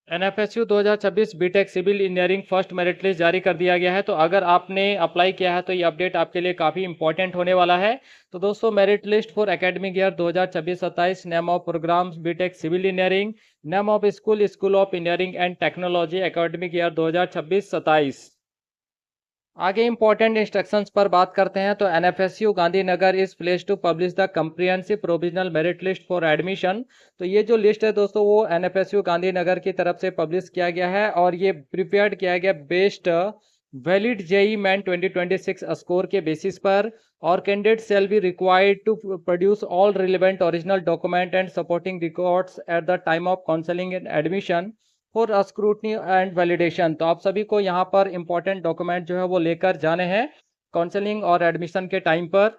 NFSU 2026 BTech civil engineering first merit list जारी कर दिया गया है। तो अगर आपने अप्लाई किया है तो ये अपडेट आपके लिए काफ़ी इंपॉर्टेंट होने वाला है। तो दोस्तों, merit list for academic year 2026-27, name of programmes BTech civil engineering, name of school school of engineering and technology academic year 2026-27। आगे इंपॉर्टेंट इंस्ट्रक्शंस पर बात करते हैं। तो NFSU Gandhinagar is place to publish the comprehensive provisional merit list for admission. तो ये जो list है दोस्तों, वो एनएफएसयू गांधीनगर की तरफ से पब्लिश किया गया है और ये प्रिपेयर्ड किया गया based valid JEE main 2026 score के बेसिस पर। और candidate shall be required to produce all relevant original document and supporting records at the time of counselling and admission for scrutiny and validation. तो आप सभी को यहाँ पर इंपॉर्टेंट डॉक्यूमेंट जो है वो लेकर जाने हैं काउंसलिंग और एडमिशन के टाइम पर।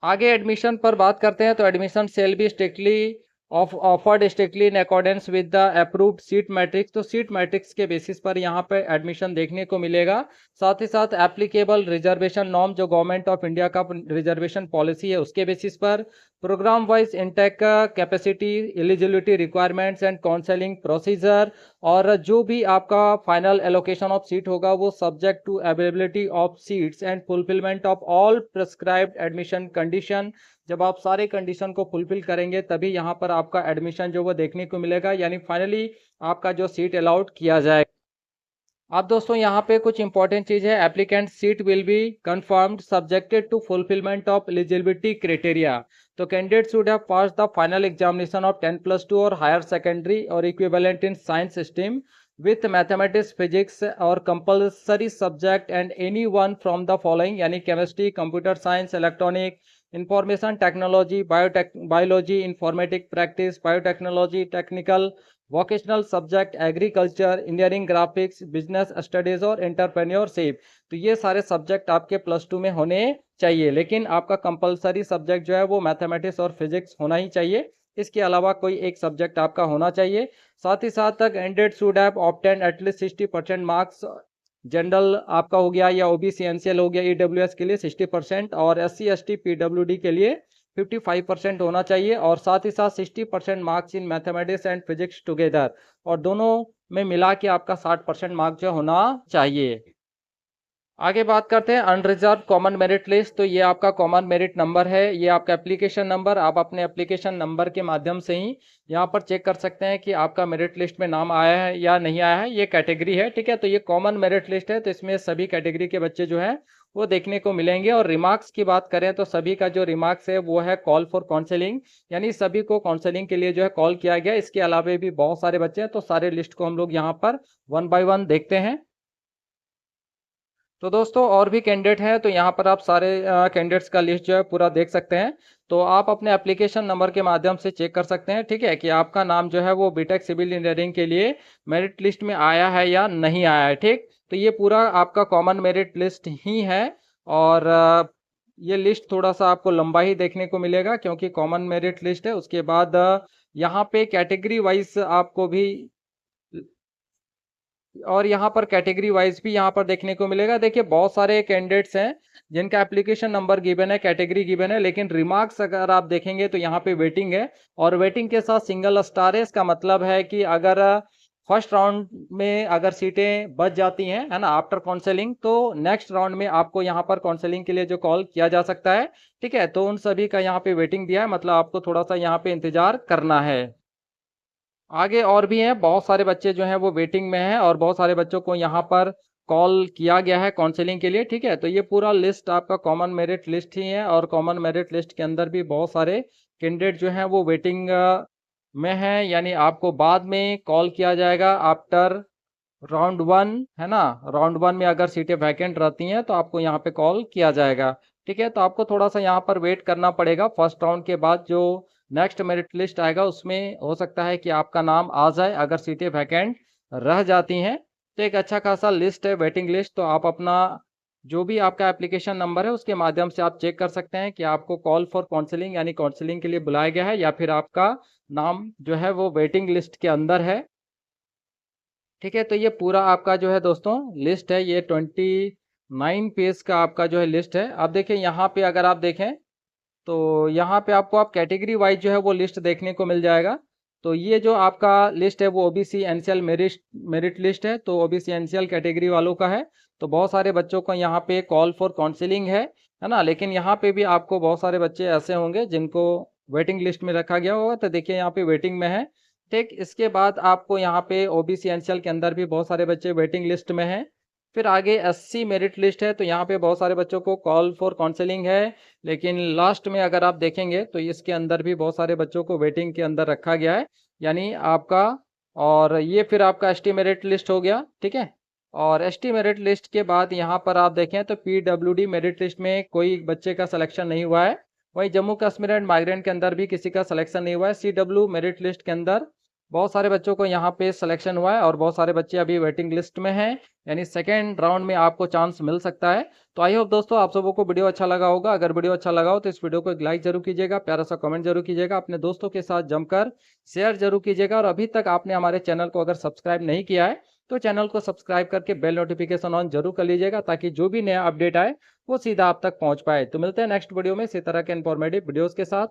आगे एडमिशन पर बात करते हैं। तो admission shall be strictly offered strictly in accordance with the approved seat matrix. तो सीट मैट्रिक्स के बेसिस पर यहाँ पे एडमिशन देखने को मिलेगा। साथ ही साथ एप्लीकेबल रिजर्वेशन नॉर्म, जो गवर्नमेंट ऑफ इंडिया का रिजर्वेशन पॉलिसी है, उसके बेसिस पर programme wise intake capacity, eligibility requirements and counselling procedure, और जो भी आपका फाइनल एलोकेशन ऑफ सीट होगा वो subject to availability of seats and fulfilment of all prescribed admission condition. जब आप सारे कंडीशन को फुलफिल करेंगे तभी यहाँ पर आपका एडमिशन जो वो देखने को मिलेगा, यानी फाइनली आपका जो सीट अलाउड किया जाएगा। अब दोस्तों, यहाँ पे कुछ इंपॉर्टेंट चीज है। Applicant seat will be confirmed subjected to fulfilment of eligibility criteria. तो candidate should have pass the final examination of 10+2 और हायर सेकेंडरी और equivalent in science stream with mathematics, physics और compulsory subject and any one from the following, यानी chemistry, computer science, electronic, information technology, biology, informatic practice, biotechnology, technical vocational subject, agriculture, engineering, graphics, business studies और entrepreneurship. तो ये सारे subject आपके +2 में होने चाहिए, लेकिन आपका कंपलसरी सब्जेक्ट जो है वो मैथमेटिक्स और फिजिक्स होना ही चाहिए। इसके अलावा कोई एक सब्जेक्ट आपका होना चाहिए। साथ ही साथ तक candidate should have obtain at least 60% marks. General आपका हो गया या ओबीसी एनसीएल हो गया, ईडब्ल्यूएस के लिए 60% और एससी एसटी पीडब्ल्यूडी के लिए 55% होना चाहिए। और साथ ही साथ 60% marks in mathematics and physics together, और दोनों में मिला के आपका 60% मार्क्स जो होना चाहिए। आगे बात करते हैं अनरिजर्व कॉमन मेरिट लिस्ट। तो ये आपका कॉमन मेरिट नंबर है, ये आपका एप्लीकेशन नंबर। आप अपने एप्लीकेशन नंबर के माध्यम से ही यहाँ पर चेक कर सकते हैं कि आपका मेरिट लिस्ट में नाम आया है या नहीं आया है। ये कैटेगरी है, ठीक है। तो ये कॉमन मेरिट लिस्ट है, तो इसमें सभी कैटेगरी के बच्चे जो हैं वो देखने को मिलेंगे। और रिमार्क्स की बात करें तो सभी का जो रिमार्क्स है वो है कॉल फॉर काउंसलिंग, यानी सभी को काउंसलिंग के लिए जो है कॉल किया गया। इसके अलावा भी बहुत सारे बच्चे हैं, तो सारे लिस्ट को हम लोग यहाँ पर 1 बाय 1 देखते हैं। तो दोस्तों, और भी कैंडिडेट हैं, तो यहाँ पर आप सारे कैंडिडेट्स का लिस्ट जो है पूरा देख सकते हैं। तो आप अपने एप्लीकेशन नंबर के माध्यम से चेक कर सकते हैं, ठीक है, कि आपका नाम जो है वो बीटेक सिविल इंजीनियरिंग के लिए मेरिट लिस्ट में आया है या नहीं आया है, ठीक। तो ये पूरा आपका कॉमन मेरिट लिस्ट ही है। और ये लिस्ट थोड़ा सा आपको लंबा ही देखने को मिलेगा क्योंकि कॉमन मेरिट लिस्ट है। उसके बाद यहाँ पे कैटेगरी वाइज आपको भी, और यहाँ पर कैटेगरी वाइज भी यहाँ पर देखने को मिलेगा। देखिए, बहुत सारे कैंडिडेट्स हैं जिनका एप्लीकेशन नंबर गिवन है, कैटेगरी गिवन है, लेकिन रिमार्क्स अगर आप देखेंगे तो यहाँ पे वेटिंग है। और वेटिंग के साथ सिंगल स्टार है। इसका मतलब है कि अगर फर्स्ट राउंड में अगर सीटें बच जाती हैं, है ना, आफ्टर काउंसलिंग, तो नेक्स्ट राउंड में आपको यहाँ पर काउंसलिंग के लिए जो कॉल किया जा सकता है, ठीक है। तो उन सभी का यहाँ पे वेटिंग दिया है, मतलब आपको थोड़ा सा यहाँ पे इंतजार करना है। आगे और भी हैं, बहुत सारे बच्चे जो हैं वो वेटिंग में हैं और बहुत सारे बच्चों को यहाँ पर कॉल किया गया है काउंसलिंग के लिए, ठीक है। तो ये पूरा लिस्ट आपका कॉमन मेरिट लिस्ट ही है और कॉमन मेरिट लिस्ट के अंदर भी बहुत सारे कैंडिडेट जो हैं वो वेटिंग में हैं, यानी आपको बाद में कॉल किया जाएगा आफ्टर राउंड 1, है ना। राउंड 1 में अगर सीटें वैकेंट रहती हैं तो आपको यहाँ पे कॉल किया जाएगा, ठीक है। तो आपको थोड़ा सा यहाँ पर वेट करना पड़ेगा। फर्स्ट राउंड के बाद जो नेक्स्ट मेरिट लिस्ट आएगा उसमें हो सकता है कि आपका नाम आ जाए अगर सीटें वैकेंट रह जाती हैं। तो एक अच्छा खासा लिस्ट है, वेटिंग लिस्ट। तो आप अपना जो भी आपका एप्लीकेशन नंबर है उसके माध्यम से आप चेक कर सकते हैं कि आपको कॉल फॉर काउंसलिंग यानी काउंसलिंग के लिए बुलाया गया है या फिर आपका नाम जो है वो वेटिंग लिस्ट के अंदर है, ठीक है। तो ये पूरा आपका जो है दोस्तों लिस्ट है, ये 29 पेज का आपका जो है लिस्ट है। अब देखिए यहाँ पे अगर आप देखें तो यहाँ पे आपको आप कैटेगरी वाइज जो है वो लिस्ट देखने को मिल जाएगा। तो ये जो आपका लिस्ट है वो ओबीसी एनसीएल मेरिट लिस्ट है, तो ओबीसी एनसीएल कैटेगरी वालों का है। तो बहुत सारे बच्चों को यहाँ पे कॉल फॉर काउंसलिंग है ना। लेकिन यहाँ पे भी आपको बहुत सारे बच्चे ऐसे होंगे जिनको वेटिंग लिस्ट में रखा गया होगा, तो देखिए यहाँ पे वेटिंग में है। ठीक, इसके बाद आपको यहाँ पे ओबीसी एनसीएल के अंदर भी बहुत सारे बच्चे वेटिंग लिस्ट में हैं। फिर आगे एससी मेरिट लिस्ट है, तो यहाँ पे बहुत सारे बच्चों को कॉल फॉर काउंसलिंग है। लेकिन लास्ट में अगर आप देखेंगे तो इसके अंदर भी बहुत सारे बच्चों को वेटिंग के अंदर रखा गया है, यानी आपका। और ये फिर आपका एसटी मेरिट लिस्ट हो गया, ठीक है। और एसटी मेरिट लिस्ट के बाद यहाँ पर आप देखें तो पीडब्ल्यूडी मेरिट लिस्ट में कोई बच्चे का सिलेक्शन नहीं हुआ है। वहीं जम्मू कश्मीर एंड माइग्रेंट के अंदर भी किसी का सिलेक्शन नहीं हुआ है। सीडब्ल्यू मेरिट लिस्ट के अंदर बहुत सारे बच्चों को यहाँ पे सिलेक्शन हुआ है और बहुत सारे बच्चे अभी वेटिंग लिस्ट में हैं, यानी सेकेंड राउंड में आपको चांस मिल सकता है। तो आई होप दोस्तों आप सबों को वीडियो अच्छा लगा होगा। अगर वीडियो अच्छा लगा हो तो इस वीडियो को एक लाइक जरूर कीजिएगा, प्यारा सा कमेंट जरूर कीजिएगा, अपने दोस्तों के साथ जमकर शेयर जरूर कीजिएगा। और अभी तक आपने हमारे चैनल को अगर सब्सक्राइब नहीं किया है तो चैनल को सब्सक्राइब करके बेल नोटिफिकेशन ऑन जरूर कर लीजिएगा, ताकि जो भी नया अपडेट आए वो सीधा आप तक पहुंच पाए। तो मिलते हैं नेक्स्ट वीडियो में इसी तरह के इन्फॉर्मेटिव वीडियोस के साथ।